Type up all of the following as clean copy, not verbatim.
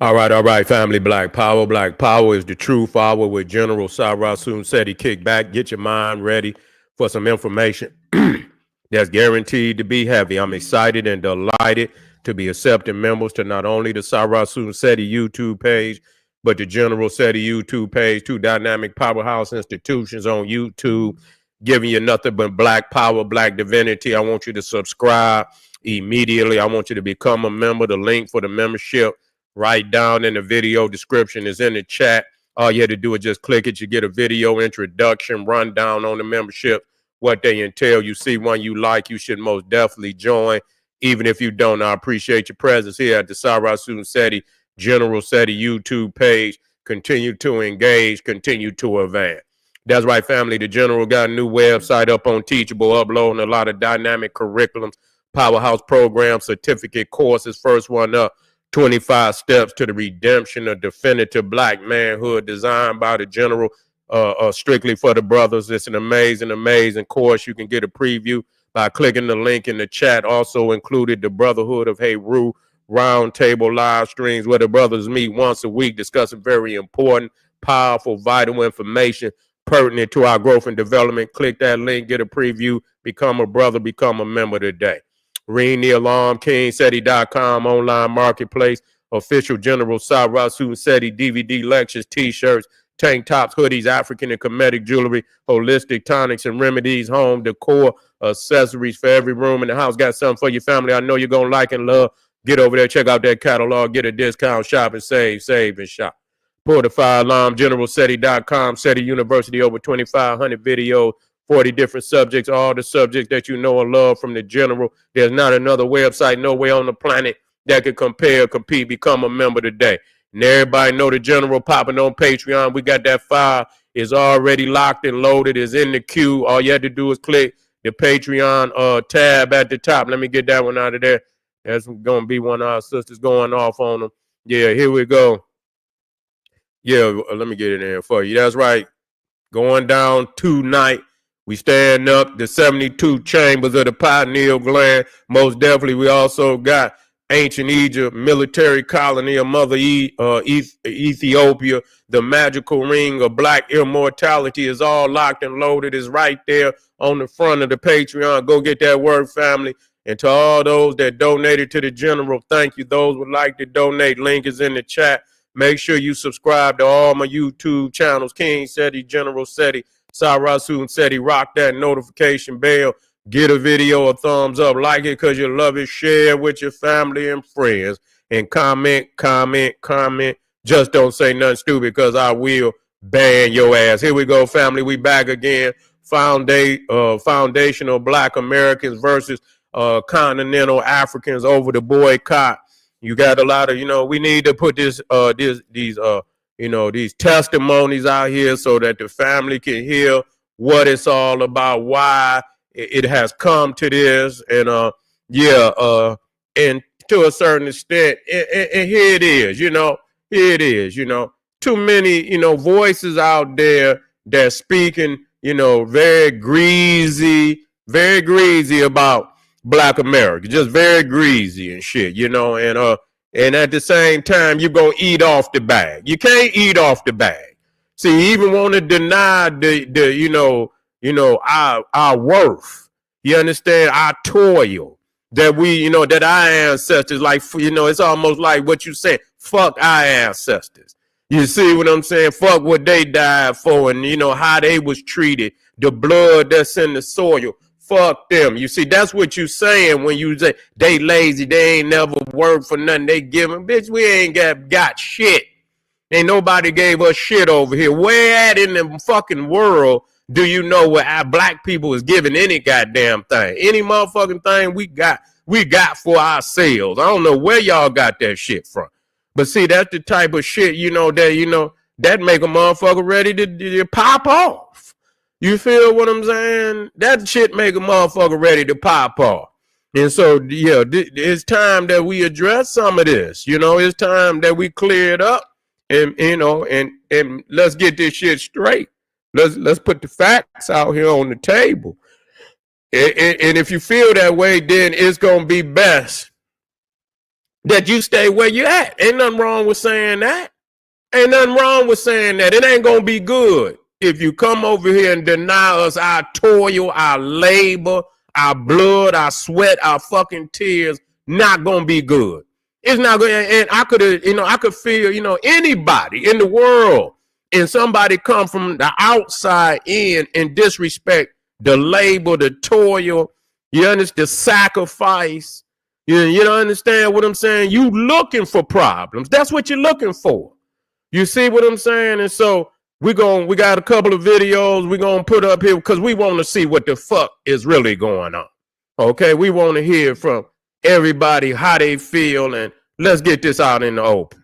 All right, family. Black Power. Black Power is the truth hour with General Sarasun Seti. Kick back, get your mind ready for some information that's guaranteed to be heavy. I'm excited and delighted to be accepting members to not only the Sarasun Seti YouTube page, but the General Seti YouTube page, two dynamic powerhouse institutions on YouTube, giving you nothing but black power, black divinity. I want you to subscribe immediately. I want you to become a member. The link for the membership right down in the video description is in the chat. All you had to do is just click it. You get a video introduction, rundown on the membership, what they entail. You see one you like, you should most definitely join. Even if you don't, I appreciate your presence here at the Sarasun Seti General Seti YouTube page. Continue to engage, continue to advance. That's right, family. The General got a new website up on Teachable, uploading a lot of dynamic curriculums, powerhouse programs, certificate courses. First one up, 25 Steps to the Redemption of Definitive Black Manhood, designed by the General, strictly for the brothers. It's an amazing, amazing course. You can get a preview by clicking the link in the chat. Also included the Brotherhood of Heru roundtable live streams where the brothers meet once a week discussing very important, powerful, vital information pertinent to our growth and development. Click that link, get a preview, become a brother, become a member today. Ring the alarm, KingSeti.com, online marketplace, official General Sarasun Seti DVD lectures, t-shirts, tank tops, hoodies, African and Kemetic jewelry, holistic tonics and remedies, home decor, accessories for every room in the house. Got something for your family I know you're going to like and love. Get over there, check out that catalog, get a discount, shop and save and shop. Pull the fire alarm, GeneralSeti.com, Seti University, over 2,500 videos, 40 different subjects, all the subjects that you know and love from the General. There's not another website nowhere on the planet that can compare, compete, become a member today. And everybody know the General popping on Patreon. We got that file. It's already locked and loaded. It's in the queue. All you have to do is click the Patreon tab at the top. Let me get that one out of there. That's going to be one of our sisters going off on them. Yeah, here we go. Yeah, let me get it in for you. That's right. Going down tonight. We stand up the 72 chambers of the pineal gland. Most definitely, we also got ancient Egypt, military colony of Mother Ethiopia. The magical ring of black immortality is all locked and loaded. Is right there on the front of the Patreon. Go get that word, family. And to all those that donated to the General, thank you. Those would like to donate, link is in the chat. Make sure you subscribe to all my YouTube channels, King Seti, General Seti, Sarasun Seti. Rock that notification bell. Get a video a thumbs up. Like it because you love it. Share with your family and friends. And comment. Just don't say nothing stupid because I will ban your ass. Here we go, family. We back again. Foundational Black Americans versus Continental Africans over the boycott. You got a lot of, we need to put these testimonies out here so that the family can hear what it's all about, why it has come to this, and and to a certain extent, and here it is, too many, voices out there that's speaking, very greasy about Black America, just very greasy and shit, and at the same time, you're going to eat off the bag. You can't eat off the bag. See, you even want to deny our worth. You understand? Our toil that that our ancestors, it's almost like what you said, fuck our ancestors. You see what I'm saying? Fuck what they died for and, how they was treated, the blood that's in the soil. Fuck them. You see, that's what you saying when you say they lazy, they ain't never worked for nothing they giving. Bitch, we ain't got shit. Ain't nobody gave us shit over here. Where at in the fucking world do you know where our black people is giving any goddamn thing? Any motherfucking thing we got for ourselves. I don't know where y'all got that shit from. But see, that's the type of shit, that make a motherfucker ready to pop off. You feel what I'm saying? That shit make a motherfucker ready to pop off. And so, yeah, it's time that we address some of this. It's time that we clear it up and, and let's get this shit straight. Let's put the facts out here on the table. And if you feel that way, then it's going to be best that you stay where you at. Ain't nothing wrong with saying that. Ain't nothing wrong with saying that. It ain't gonna be good if you come over here and deny us our toil, our labor, our blood, our sweat, our fucking tears. Not gonna be good. It's not going. And I could, I could feel, anybody in the world, and somebody come from the outside in and disrespect the labor, the toil. You understand the sacrifice. You don't understand what I'm saying? You looking for problems. That's what you're looking for. You see what I'm saying? And so we got a couple of videos we're gonna put up here because we want to see what the fuck is really going on. Okay, we want to hear from everybody how they feel, and let's get this out in the open.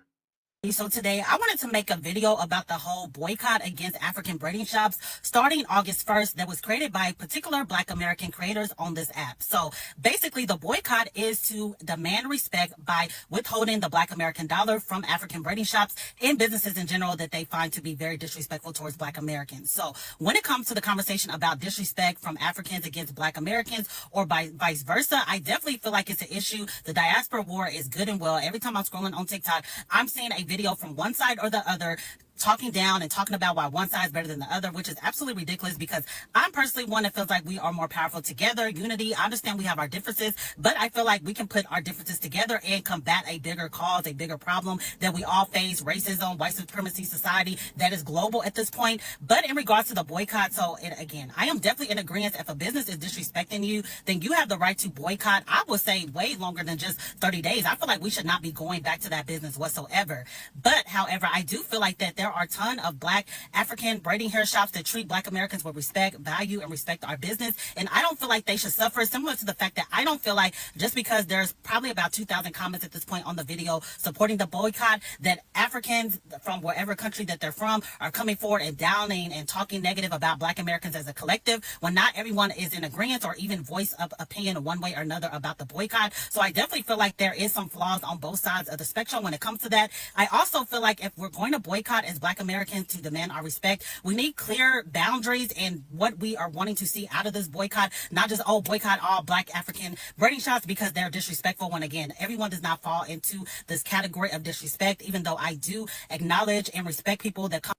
So today I wanted to make a video about the whole boycott against African braiding shops starting August 1st that was created by particular Black American creators on this app. So basically the boycott is to demand respect by withholding the Black American dollar from African braiding shops and businesses in general that they find to be very disrespectful towards Black Americans. So when it comes to the conversation about disrespect from Africans against Black Americans or vice versa, I definitely feel like it's an issue. The diaspora war is good and well. Every time I'm scrolling on TikTok, I'm seeing a video from one side or the other talking down and talking about why one side is better than the other, which is absolutely ridiculous because I'm personally one that feels like we are more powerful together. Unity. I understand we have our differences, but I feel like we can put our differences together and combat a bigger cause, a bigger problem that we all face, racism, white supremacy society that is global at this point. But in regards to the boycott, again, I am definitely in agreement. If a business is disrespecting you, then you have the right to boycott. I would say way longer than just 30 days. I feel like we should not be going back to that business whatsoever. But however, I do feel like that there are a ton of Black African braiding hair shops that treat Black Americans with respect, value, and respect our business. And I don't feel like they should suffer, similar to the fact that I don't feel like just because there's probably about 2,000 comments at this point on the video supporting the boycott, that Africans from wherever country that they're from are coming forward and downing and talking negative about Black Americans as a collective when not everyone is in agreement or even voice of opinion one way or another about the boycott. So I definitely feel like there is some flaws on both sides of the spectrum when it comes to that. I also feel like if we're going to boycott as Black Americans to demand our respect, we need clear boundaries and what we are wanting to see out of this boycott, not just boycott all Black African braiding shops because they're disrespectful, when again everyone does not fall into this category of disrespect, even though I do acknowledge and respect people that come.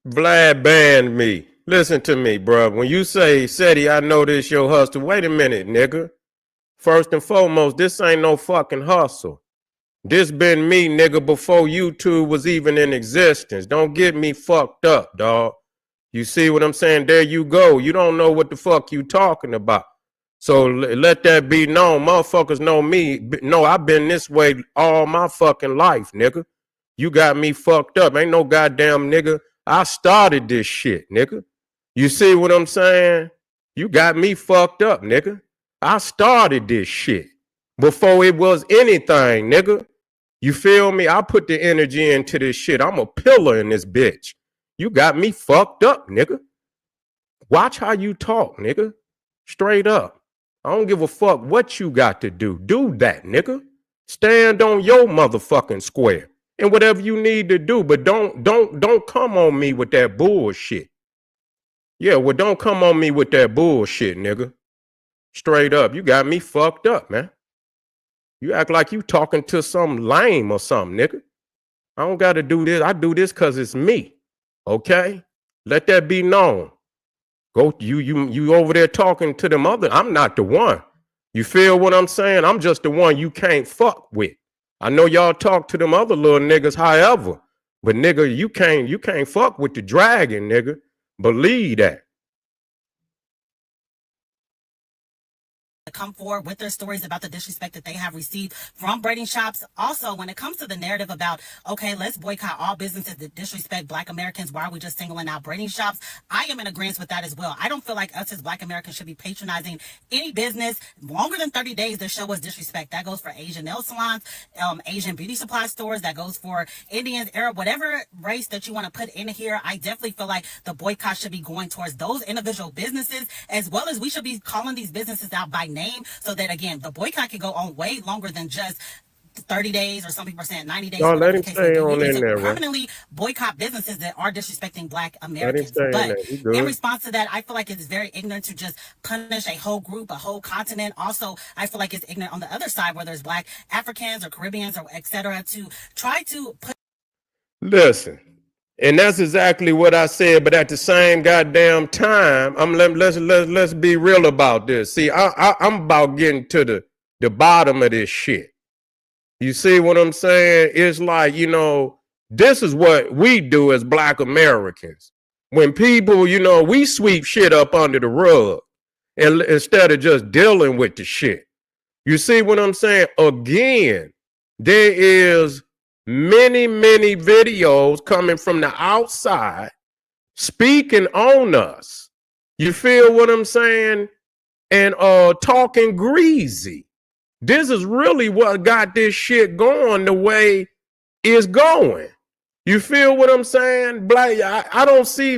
Vlad banned me. Listen to me, bro. When you say, Seti, I know this your hustle, wait a minute, nigga. First and foremost, this ain't no fucking hustle. This been me, nigga, before YouTube was even in existence. Don't get me fucked up, dog. You see what I'm saying? There you go. You don't know what the fuck you talking about. So let that be known. Motherfuckers know me. No, I've been this way all my fucking life, nigga. You got me fucked up. Ain't no goddamn nigga. I started this shit, nigga. You see what I'm saying? You got me fucked up, nigga. I started this shit before it was anything, nigga. You feel me? I put the energy into this shit. I'm a pillar in this bitch. You got me fucked up, nigga. Watch how you talk, nigga. Straight up. I don't give a fuck what you got to do. Do that, nigga. Stand on your motherfucking square and whatever you need to do, but don't come on me with that bullshit. Yeah, well, don't come on me with that bullshit, nigga. Straight up. You got me fucked up, man. You act like you talking to some lame or something, nigga. I don't got to do this. I do this because it's me. Okay? Let that be known. Go, you over there talking to them other. I'm not the one. You feel what I'm saying? I'm just the one you can't fuck with. I know y'all talk to them other little niggas, however, but nigga, you can't fuck with the dragon, nigga. Believe that. Come forward with their stories about the disrespect that they have received from braiding shops. Also, when it comes to the narrative about, okay, let's boycott all businesses that disrespect Black Americans, why are we just singling out braiding shops? I am in agreement with that as well. I don't feel like us as Black Americans should be patronizing any business longer than 30 days that show us disrespect. That goes for Asian nail salons, Asian beauty supply stores, that goes for Indians, Arab, whatever race that you want to put in here. I definitely feel like the boycott should be going towards those individual businesses, as well as we should be calling these businesses out by name, so that again the boycott can go on way longer than just 30 days, or some people are saying 90 days, No, let whatever the him case may stay be. on We need in to there, bro. permanently boycott businesses that are disrespecting Black Let him Americans. stay in But there. He in good. response to that, I feel like it's very ignorant to just punish a whole group, a whole continent. Also, I feel like it's ignorant on the other side, where there's Black Africans or Caribbeans or etc., to try to put. Listen, and that's exactly what I said. But at the same goddamn time, let's be real about this. See, I'm about getting to the bottom of this shit. You see what I'm saying? It's like, you know, this is what we do as Black Americans. When people, you know, we sweep shit up under the rug, and instead of just dealing with the shit. You see what I'm saying? Again, there is many videos coming from the outside speaking on us. You feel what I'm saying? And talking greasy. This is really what got this shit going the way it's going. You feel what I'm saying? I don't see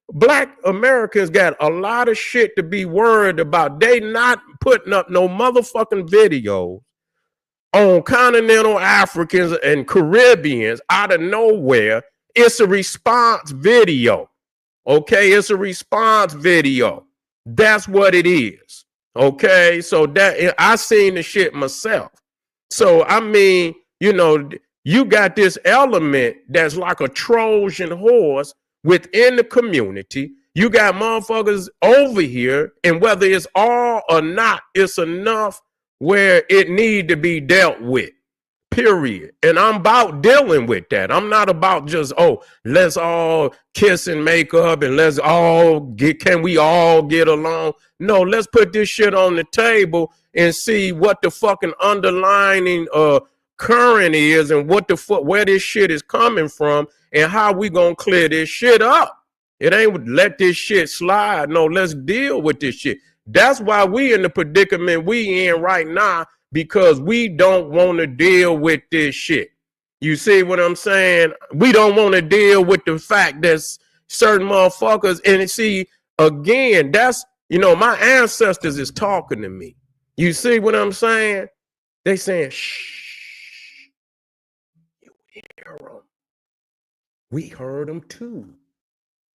Black Americans got a lot of shit to be worried about. They not putting up no motherfucking video on Continental Africans and Caribbeans out of nowhere. It's a response video. Okay, it's a response video. That's what it is. Okay, so that I seen the shit myself. So I mean, you know, you got this element that's like a Trojan horse within the community. You got motherfuckers over here, and whether it's all or not, it's enough where it need to be dealt with. Period. And I'm about dealing with that. I'm not about just, oh, let's all kiss and make up and let's all can we all get along? No, let's put this shit on the table and see what the fucking underlining current is and what the fuck, where this shit is coming from and how we gonna clear this shit up. It ain't let this shit slide. No, let's deal with this shit. That's why we in the predicament we in right now, because we don't want to deal with this shit. You see what I'm saying? We don't want to deal with the fact that certain motherfuckers, and see, again, that's, you know, my ancestors is talking to me. You see what I'm saying? They saying, shh, you hear them. We heard them too.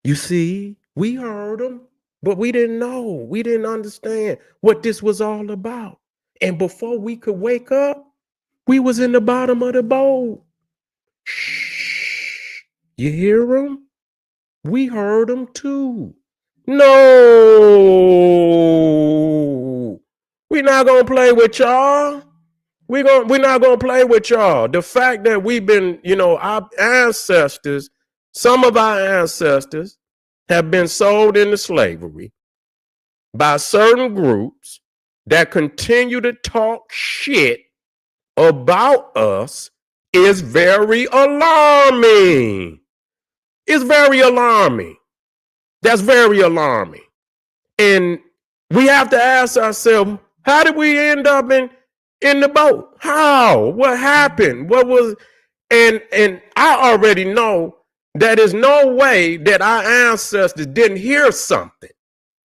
You see, we heard them, but we didn't know. We didn't understand what this was all about. And before we could wake up, we was in the bottom of the boat. Shh. You hear them? We heard them too. No. We're not going to play with y'all. We're not going to play with y'all. The fact that we've been, you know, our ancestors, some of our ancestors have been sold into slavery by certain groups that continue to talk shit about us is very alarming. It's very alarming. That's very alarming. And we have to ask ourselves, how did we end up in the boat? How? What happened? What was, and I already know that there's no way that our ancestors didn't hear something.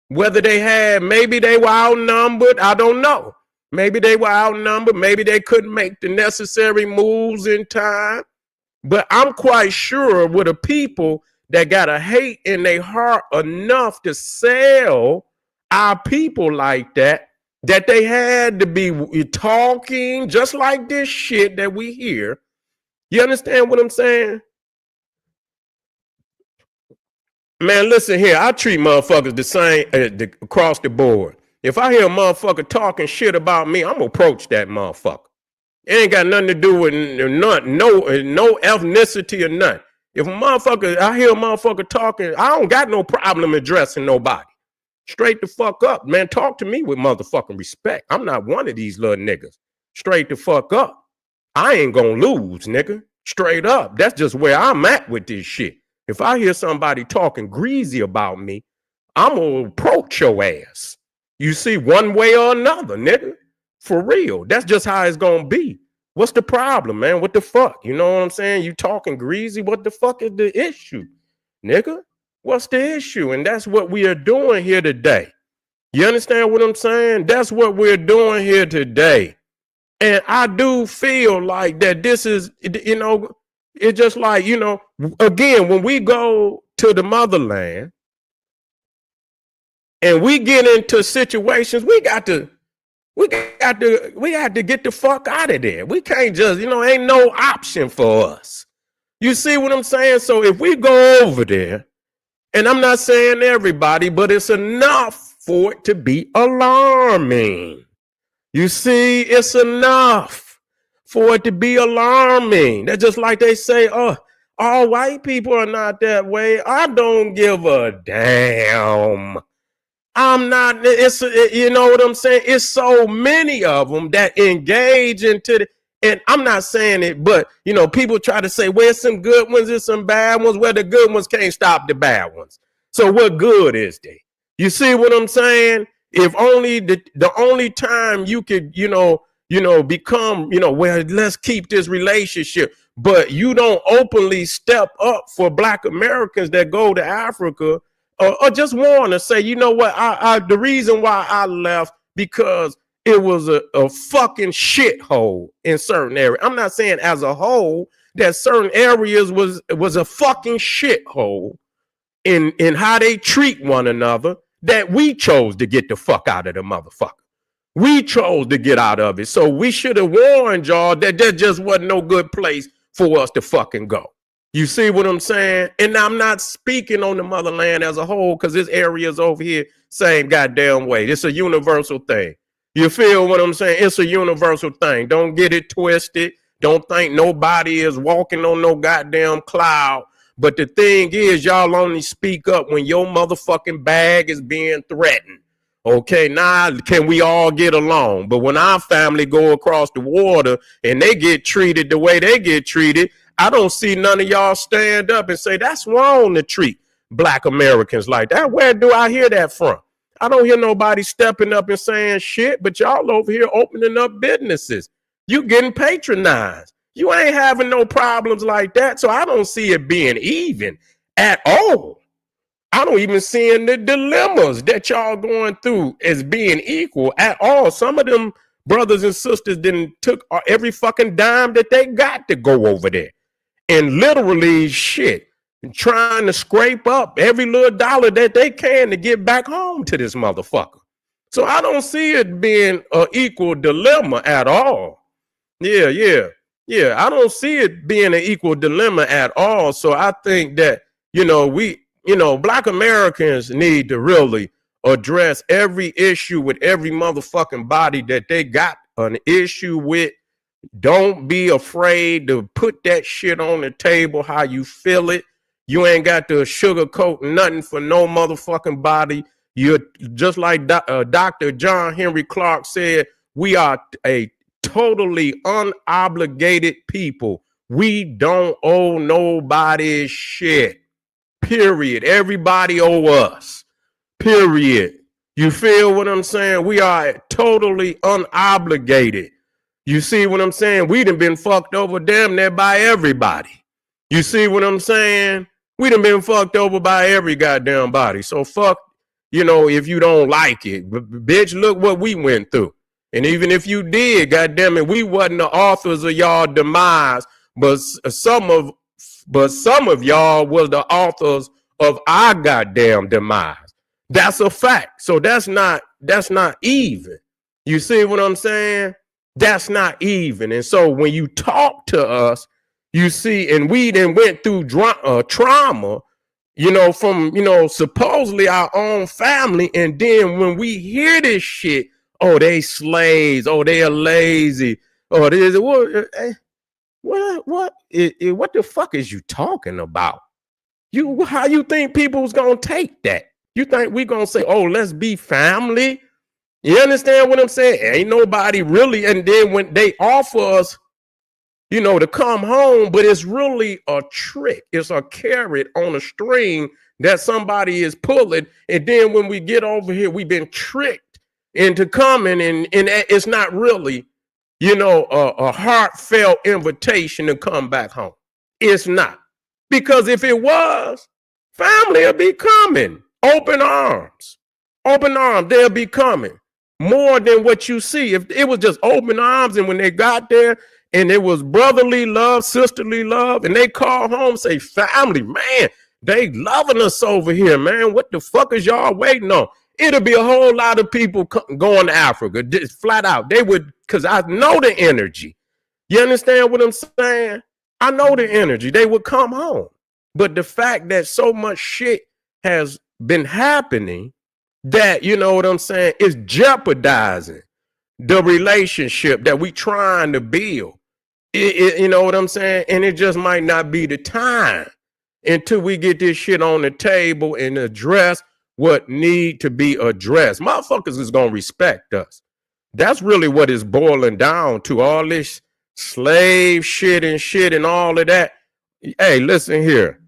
Whether they had, maybe they were outnumbered, I don't know. Maybe they were outnumbered. Maybe they couldn't make the necessary moves in time. But I'm quite sure with the people that got a hate in their heart enough to sell our people like that, that they had to be talking just like this shit that we hear. You understand what I'm saying? Man, listen here. I treat motherfuckers the same across the board. If I hear a motherfucker talking shit about me, I'm gonna approach that motherfucker. It ain't got nothing to do with no ethnicity or nothing. If a motherfucker, I hear a motherfucker talking, I don't got no problem addressing nobody. Straight the fuck up, man. Talk to me with motherfucking respect. I'm not one of these little niggas. Straight the fuck up. I ain't gonna lose, nigga. Straight up. That's just where I'm at with this shit. If I hear somebody talking greasy about me, I'm gonna approach your ass. You see, one way or another, nigga. For real. That's just how it's gonna be. What's the problem, man? What the fuck? You know what I'm saying? You talking greasy. What the fuck is the issue, nigga? What's the issue? And that's what we are doing here today. You understand what I'm saying? That's what we're doing here today. And I do feel like that this is, it's just like, again, when we go to the motherland and we get into situations, we got to get the fuck out of there. We can't just, ain't no option for us. You see what I'm saying? So if we go over there, and I'm not saying everybody, but it's enough for it to be alarming. You see, it's enough for it to be alarming. That's just like they say, oh, all white people are not that way. I don't give a damn. I'm not, you know what I'm saying? It's so many of them that engage into the, and I'm not saying it, but, people try to say, well, some good ones and some bad ones. Well, the good ones can't stop the bad ones. So what good is they? You see what I'm saying? If only the only time you could, become, well, let's keep this relationship, but you don't openly step up for Black Americans that go to Africa or just want to say, you know what, the reason why I left because it was a fucking shithole in certain areas. I'm not saying as a whole that certain areas was a fucking shithole in how they treat one another, that we chose to get the fuck out of the motherfucker. We chose to get out of it. So we should have warned y'all that there just wasn't no good place for us to fucking go. You see what I'm saying? And I'm not speaking on the motherland as a whole, because this area is over here same goddamn way. It's a universal thing. You feel what I'm saying? It's a universal thing. Don't get it twisted. Don't think nobody is walking on no goddamn cloud. But the thing is, y'all only speak up when your motherfucking bag is being threatened. Okay, now can we all get along? But when our family go across the water and they get treated the way they get treated, I don't see none of y'all stand up and say that's wrong to treat Black Americans like that. Where do I hear that from? I don't hear nobody stepping up and saying shit, but y'all over here opening up businesses. You getting patronized. You ain't having no problems like that. So I don't see it being even at all. I don't even see the dilemmas that y'all going through as being equal at all. Some of them brothers and sisters didn't took every fucking dime that they got to go over there. And literally shit, trying to scrape up every little dollar that they can to get back home to this motherfucker. So I don't see it being an equal dilemma at all. Yeah. I don't see it being an equal dilemma at all. So I think that, Black Americans need to really address every issue with every motherfucking body that they got an issue with. Don't be afraid to put that shit on the table how you feel it. You ain't got to sugarcoat nothing for no motherfucking body. You're just like Dr. John Henry Clark said, we are a totally unobligated people. We don't owe nobody shit. Period. Everybody owe us. Period. You feel what I'm saying? We are totally unobligated. You see what I'm saying? We done been fucked over damn near by everybody. You see what I'm saying? We done been fucked over by every goddamn body. So fuck, if you don't like it. Bitch, look what we went through. And even if you did, goddamn it, we wasn't the authors of y'all demise, but some of y'all was the authors of our goddamn demise. That's a fact. So that's not even. You see what I'm saying? That's not even. And so when you talk to us, you see, and we then went through trauma, from, supposedly our own family. And then when we hear this shit, oh, they slaves, oh, they are lazy, oh, this, what the fuck is you talking about? How you think people's gonna take that? You think we gonna say, oh, let's be family? You understand what I'm saying? Ain't nobody really. And then when they offer us, to come home, but it's really a trick. It's a carrot on a string that somebody is pulling. And then when we get over here, we've been tricked into coming, and it's not really, a heartfelt invitation to come back home. It's not. Because if it was, family will be coming. Open arms. They'll be coming. more than what you see. If it was just open arms, and when they got there and it was brotherly love, sisterly love, and they call home, say, family, man, they loving us over here, man. What the fuck is y'all waiting on? It'll be a whole lot of people going to Africa, just flat out. They would, because I know the energy. You understand what I'm saying? I know the energy. They would come home. But the fact that so much shit has been happening that, you know what I'm saying, is jeopardizing the relationship that we trying to build. You know what I'm saying? And it just might not be the time until we get this shit on the table and address what need to be addressed. Motherfuckers is going to respect us. That's really what it's boiling down to. All this slave shit and all of that. Hey, listen here.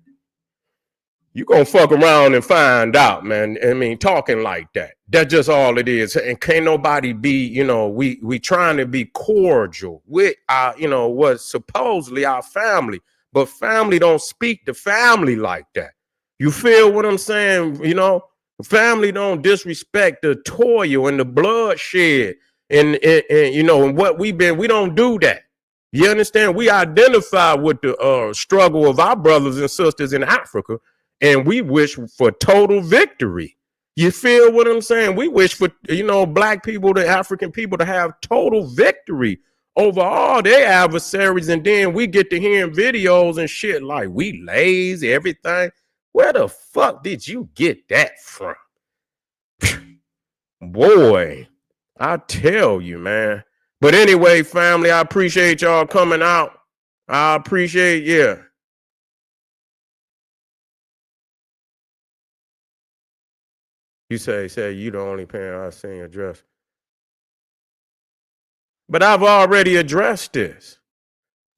You gonna fuck around and find out, man. I mean, talking like that. That's just all it is. And can't nobody be, you know, we trying to be cordial with our, you know, what's supposedly our family. But family don't speak to family like that. You feel what I'm saying? You know, family don't disrespect the toil and the bloodshed and you know, and what we don't do that. You understand? We identify with the struggle of our brothers and sisters in Africa, and we wish for total victory. You feel what I'm saying? We wish for, you know, black people, the African people, to have total victory over all their adversaries. And then we get to hearing videos and shit like we lazy, everything. Where the fuck did you get that from? Boy, I tell you, man. But anyway, family, I appreciate y'all coming out. I appreciate, yeah. You say you the only parent I've seen address. But I've already addressed this.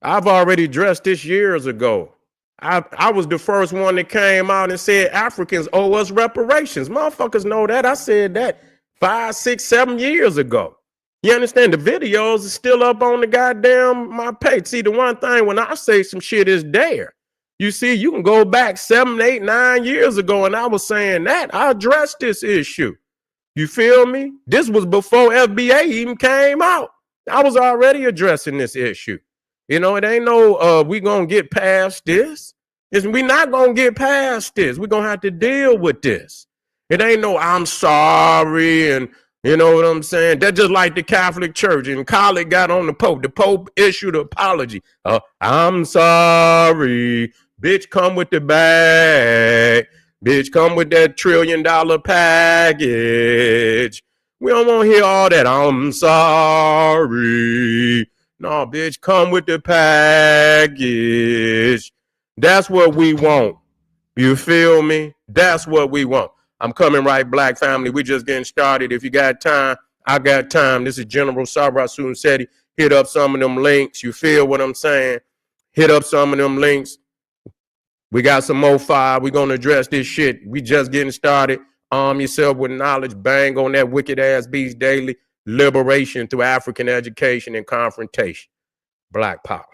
I've already addressed this years ago. I was the first one that came out and said Africans owe us reparations. Motherfuckers know that. I said that 5, 6, 7 years ago. You understand? The videos are still up on the goddamn my page. See, the one thing when I say some shit is there. You see, you can go back 7, 8, 9 years ago, and I was saying that. I addressed this issue. You feel me? This was before FBA even came out. I was already addressing this issue. You know, it ain't no we gonna get past this. We not gonna get past this. We're gonna have to deal with this. It ain't no I'm sorry, and you know what I'm saying? That's just like the Catholic Church. And Khaled got on the Pope. The Pope issued an apology. I'm sorry. Bitch, come with the bag. Bitch, come with that $1 trillion package. We don't want to hear all that. I'm sorry. No, bitch, come with the package. That's what we want. You feel me? That's what we want. I'm coming right, black family. We just getting started. If you got time, I got time. This is General Sarasun Seti. Hit up some of them links. You feel what I'm saying? Hit up some of them links. We got some more fire. We're going to address this shit. We just getting started. Arm yourself with knowledge. Bang on that wicked ass beast daily. Liberation through African education and confrontation. Black power.